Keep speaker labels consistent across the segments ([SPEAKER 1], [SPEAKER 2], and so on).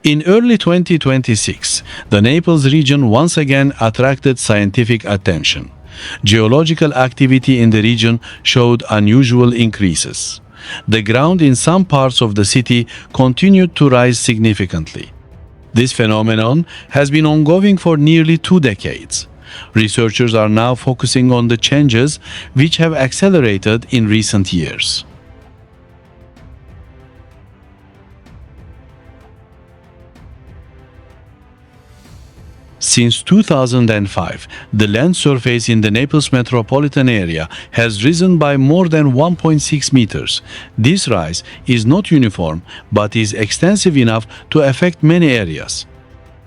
[SPEAKER 1] In early 2026, the Naples region once again attracted scientific attention. Geological activity in the region showed unusual increases. The ground in some parts of the city continued to rise significantly. This phenomenon has been ongoing for nearly 2 decades. Researchers are now focusing on the changes which have accelerated in recent years. Since 2005, the land surface in the Naples metropolitan area has risen by more than 1.6 meters. This rise is not uniform, but is extensive enough to affect many areas.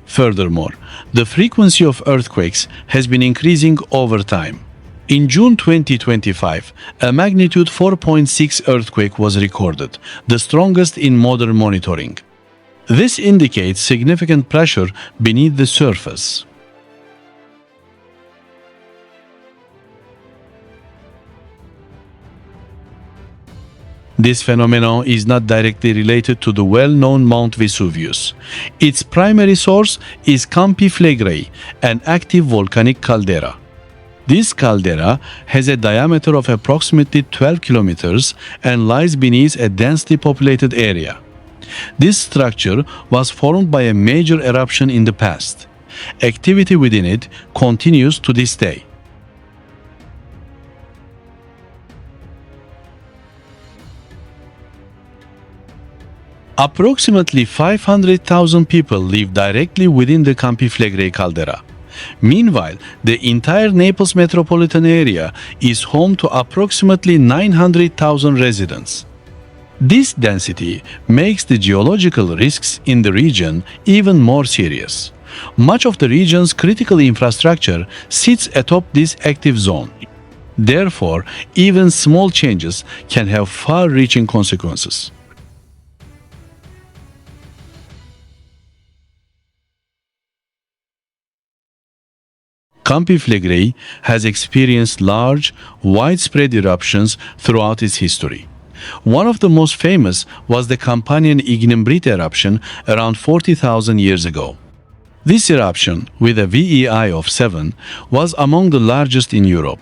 [SPEAKER 1] Furthermore, the frequency of earthquakes has been increasing over time. In June 2025, a magnitude 4.6 earthquake was recorded, the strongest in modern monitoring. This indicates significant pressure beneath the surface. This phenomenon is not directly related to the well-known Mount Vesuvius. Its primary source is Campi Flegrei, an active volcanic caldera. This caldera has a diameter of approximately 12 kilometers and lies beneath a densely populated area. This structure was formed by a major eruption in the past. Activity within it continues to this day. Approximately 500,000 people live directly within the Campi Flegrei caldera. Meanwhile, the entire Naples metropolitan area is home to approximately 900,000 residents. This density makes the geological risks in the region even more serious. Much of the region's critical infrastructure sits atop this active zone. Therefore, even small changes can have far-reaching consequences. Campi Flegrei has experienced large, widespread eruptions throughout its history. One of the most famous was the Campanian Ignimbrite eruption around 40,000 years ago. This eruption, with a VEI of 7, was among the largest in Europe.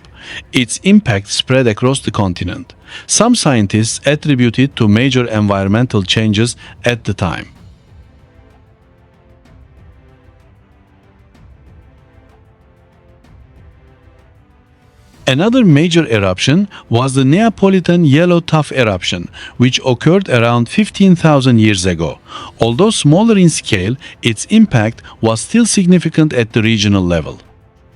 [SPEAKER 1] Its impact spread across the continent. Some scientists attribute it to major environmental changes at the time. Another major eruption was the Neapolitan Yellow Tuff eruption, which occurred around 15,000 years ago. Although smaller in scale, its impact was still significant at the regional level.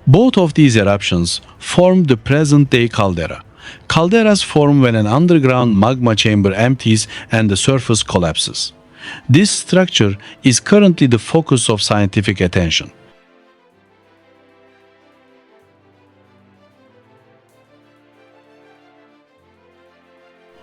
[SPEAKER 1] Both of these eruptions formed the present-day caldera. Calderas form when an underground magma chamber empties and the surface collapses. This structure is currently the focus of scientific attention.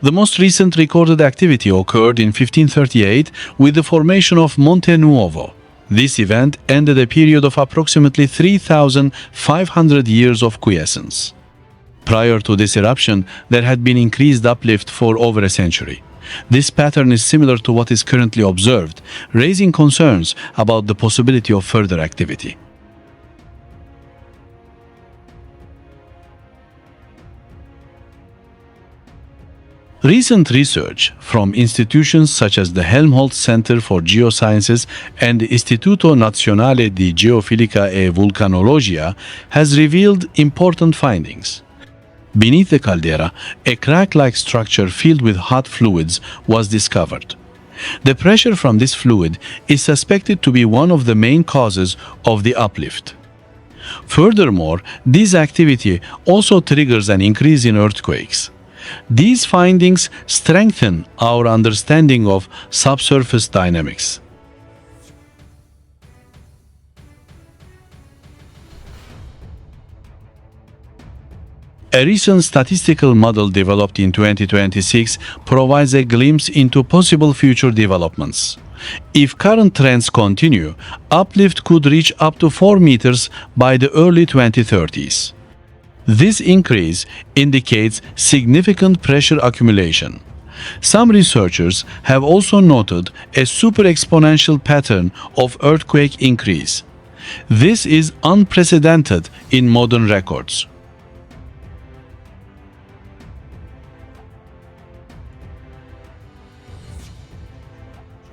[SPEAKER 1] The most recent recorded activity occurred in 1538 with the formation of Monte Nuovo. This event ended a period of approximately 3,500 years of quiescence. Prior to this eruption, there had been increased uplift for over a century. This pattern is similar to what is currently observed, raising concerns about the possibility of further activity. Recent research from institutions such as the Helmholtz Center for Geosciences and the Istituto Nazionale di Geofisica e Vulcanologia has revealed important findings. Beneath the caldera, a crack-like structure filled with hot fluids was discovered. The pressure from this fluid is suspected to be one of the main causes of the uplift. Furthermore, this activity also triggers an increase in earthquakes. These findings strengthen our understanding of subsurface dynamics. A recent statistical model developed in 2026 provides a glimpse into possible future developments. If current trends continue, uplift could reach up to 4 meters by the early 2030s. This increase indicates significant pressure accumulation. Some researchers have also noted a super exponential pattern of earthquake increase. This is unprecedented in modern records.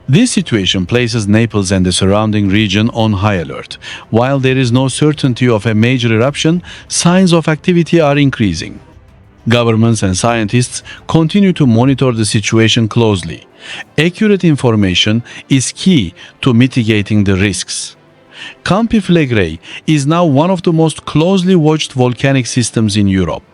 [SPEAKER 1] This situation places Naples and the surrounding region on high alert. While there is no certainty of a major eruption, signs of activity are increasing. Governments and scientists continue to monitor the situation closely. Accurate information is key to mitigating the risks. Campi Flegrei is now one of the most closely watched volcanic systems in Europe.